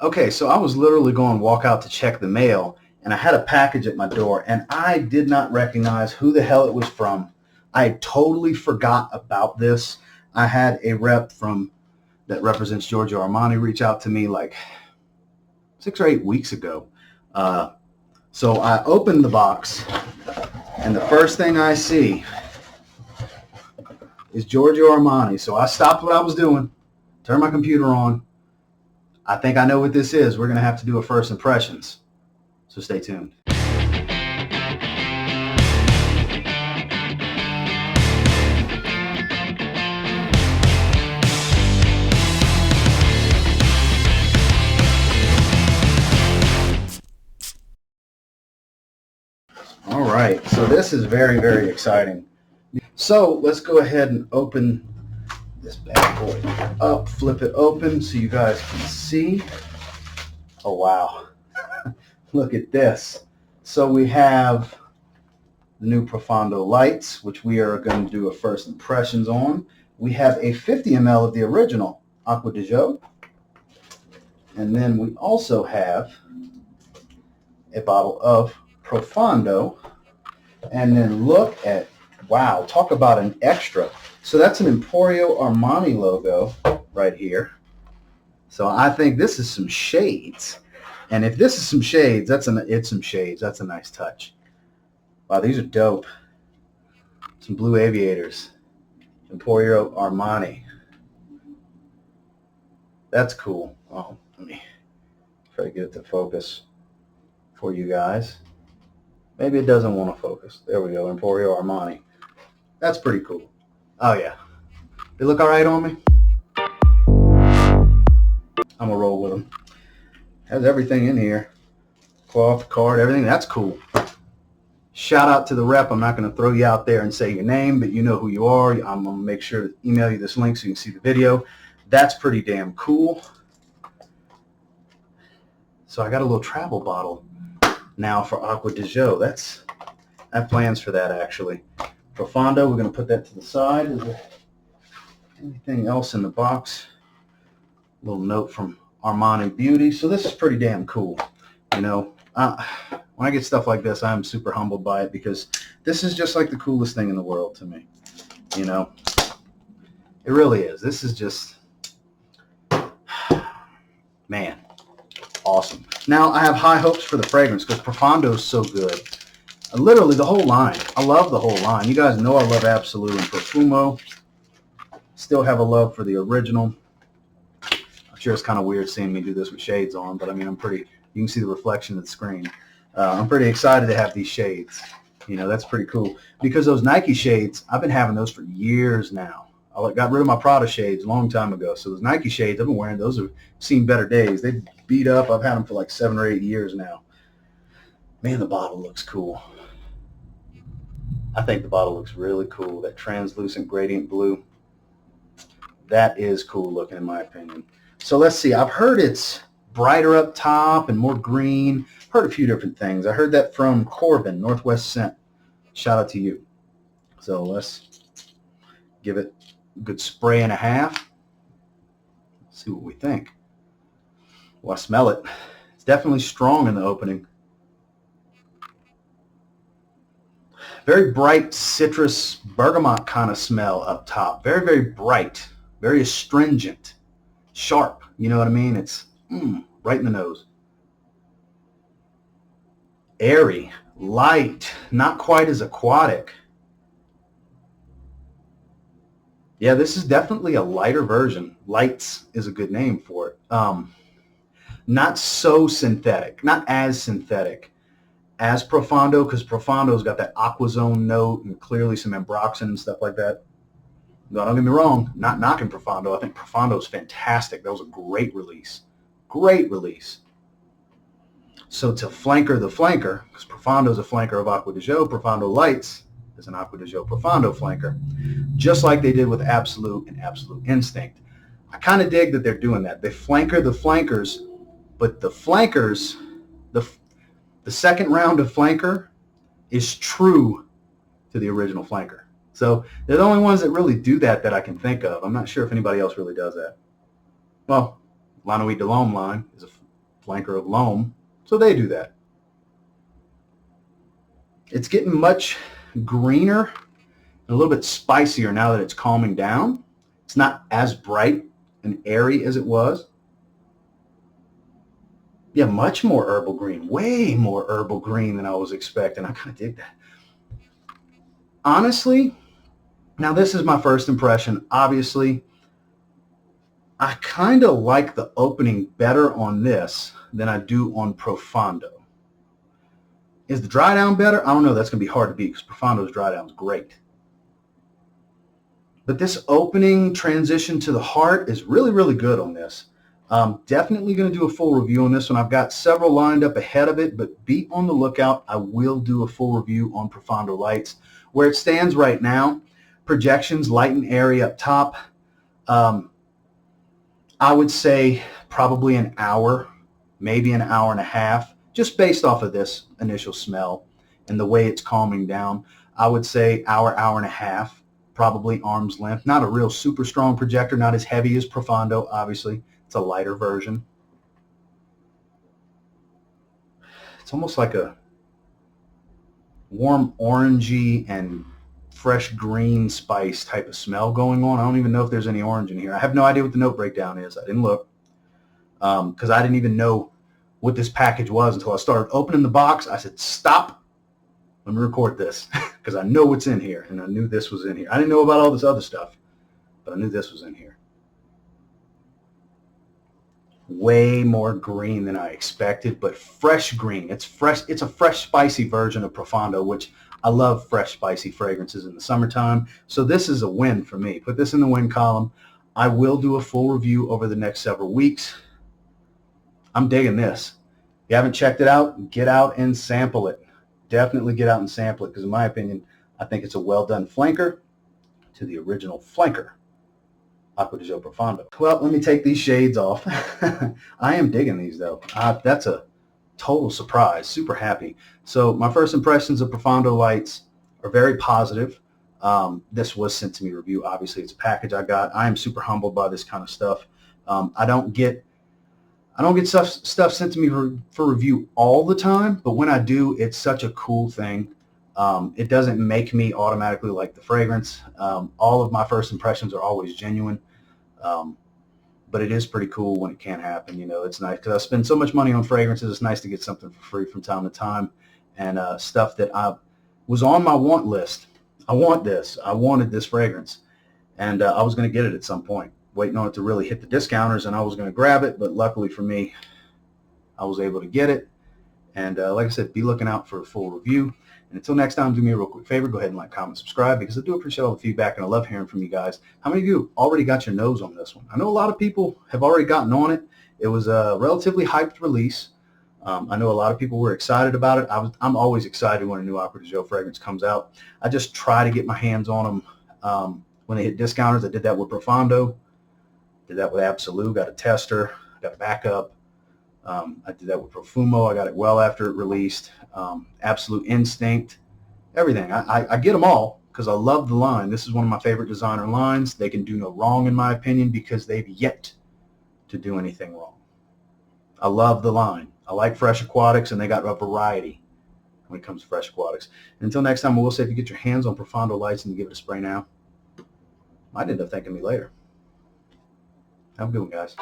Okay, so I was literally going to walk out to check the mail, and I had a package at my door, and I did not recognize who the hell it was from. I totally forgot about this. I had a rep that represents Giorgio Armani reach out to me like 6 or 8 weeks ago. So I opened the box, and the first thing I see is Giorgio Armani. So I stopped what I was doing, turned my computer on. I think I know what this is. We're going to have to do a first impressions. So stay tuned. All right, so this is very, very exciting. So let's go ahead and open this bad boy up, flip it open so you guys can see. Oh, wow. Look at this. So we have the new Profondo lights, which we are going to do a first impressions on. We have a 50 ml of the original Acqua di Gio. And then we also have a bottle of Profondo. And then look at, wow, talk about an extra. So that's an Emporio Armani logo right here. So I think this is some shades. And if this is some shades, it's some shades. That's a nice touch. Wow, these are dope. Some blue aviators. Emporio Armani. That's cool. Oh, let me try to get it to focus for you guys. Maybe it doesn't want to focus. There we go, Emporio Armani. That's pretty cool. Oh yeah. They look all right on me? I'm gonna roll with them. Has everything in here. Cloth, card, everything. That's cool. Shout out to the rep. I'm not gonna throw you out there and say your name, but you know who you are. I'm gonna make sure to email you this link so you can see the video. That's pretty damn cool. So I got a little travel bottle now for Acqua di Gio. I have plans for that actually. Profondo, we're going to put that to the side. Is there anything else in the box? A little note from Armani Beauty. So this is pretty damn cool. You know, when I get stuff like this, I'm super humbled by it because this is just like the coolest thing in the world to me. You know, it really is. This is just, man, awesome. Now, I have high hopes for the fragrance because Profondo is so good. Literally, the whole line. I love the whole line. You guys know I love Absolute and Profumo. Still have a love for the original. I'm sure it's kind of weird seeing me do this with shades on, but I mean, you can see the reflection of the screen. I'm pretty excited to have these shades. You know, that's pretty cool. Because those Nike shades, I've been having those for years now. I got rid of my Prada shades a long time ago. So those Nike shades, I've been wearing those. Have seen better days. They beat up. I've had them for like 7 or 8 years now. Man, the bottle looks cool. I think the bottle looks really cool. That translucent gradient blue. That is cool looking in my opinion. So let's see. I've heard it's brighter up top and more green. Heard a few different things. I heard that from Corbin, Northwest Scent. Shout out to you. So let's give it a good spray and a half. See what we think. Well, I smell it. It's definitely strong in the opening. Very bright citrus bergamot kind of smell up top. Very, very bright. Very astringent. Sharp. You know what I mean? It's right in the nose. Airy. Light. Not quite as aquatic. Yeah, this is definitely a lighter version. Lights is a good name for it. Not so synthetic. Not as synthetic as Profondo, because Profondo's got that aquazone note and clearly some ambroxan and stuff like that. No, don't get me wrong, not knocking Profondo. I think Profondo's fantastic. That was a great release. Great release. So to flanker the flanker, because Profondo's a flanker of Acqua di Gio, Profondo Lights is an Acqua di Gio Profondo flanker, just like they did with Absolute and Absolute Instinct. I kind of dig that they're doing that. They flanker the flankers, but the flankers, the second round of flanker is true to the original flanker. So they're the only ones that really do that I can think of. I'm not sure if anybody else really does that. Well, Lanois de L'Homme line is flanker of loam, so they do that. It's getting much greener and a little bit spicier now that it's calming down. It's not as bright and airy as it was. Yeah, much more herbal green, way more herbal green than I was expecting. I kind of dig that. Honestly, now this is my first impression. Obviously, I kind of like the opening better on this than I do on Profondo. Is the dry down better? I don't know. That's going to be hard to beat because Profondo's dry down is great. But this opening transition to the heart is really, really good on this. Definitely going to do a full review on this one. I've got several lined up ahead of it, but be on the lookout. I will do a full review on Profondo Lights. Where it stands right now, projections, light and airy up top. I would say probably an hour, maybe an hour and a half, just based off of this initial smell and the way it's calming down. I would say hour, hour and a half, probably arm's length. Not a real super strong projector, not as heavy as Profondo, obviously. It's a lighter version. It's almost like a warm orangey and fresh green spice type of smell going on. I don't even know if there's any orange in here. I have no idea what the note breakdown is. I didn't look because I didn't even know what this package was until I started opening the box. I said, stop. Let me record this because I know what's in here, and I knew this was in here. I didn't know about all this other stuff, but I knew this was in here. Way more green than I expected, but fresh green. It's fresh. It's a fresh, spicy version of Profondo, which I love fresh, spicy fragrances in the summertime. So this is a win for me. Put this in the win column. I will do a full review over the next several weeks. I'm digging this. If you haven't checked it out, get out and sample it. Definitely get out and sample it because in my opinion, I think it's a well done flanker to the original flanker, Acqua di Gio Profondo. Well, let me take these shades off. I am digging these though. That's a total surprise. Super happy. So my first impressions of Profondo Lights are very positive. This was sent to me review. Obviously, it's a package I got. I am super humbled by this kind of stuff. I don't get stuff sent to me for review all the time, but when I do, it's such a cool thing. It doesn't make me automatically like the fragrance. All of my first impressions are always genuine, but it is pretty cool when it can happen. You know, it's nice because I spend so much money on fragrances. It's nice to get something for free from time to time, and stuff that I was on my want list. I want this. I wanted this fragrance, and I was going to get it at some point, waiting on it to really hit the discounters, and I was going to grab it, but luckily for me, I was able to get it. And like I said, be looking out for a full review. And until next time, do me a real quick favor. Go ahead and like, comment, subscribe, because I do appreciate all the feedback, and I love hearing from you guys. How many of you already got your nose on this one? I know a lot of people have already gotten on it. It was a relatively hyped release. I know a lot of people were excited about it. I'm always excited when a new Acqua di Gio fragrance comes out. I just try to get my hands on them when they hit discounters. I did that with Profondo. Did that with Absolute. Got a tester. Got a backup. I did that with Profumo. I got it well after it released. Absolute Instinct. Everything. I get them all because I love the line. This is one of my favorite designer lines. They can do no wrong in my opinion because they've yet to do anything wrong. I love the line. I like Fresh Aquatics, and they got a variety when it comes to Fresh Aquatics. And until next time, I will say if you get your hands on Profondo Lights and you give it a spray now, might end up thanking me later. Have a good one, guys.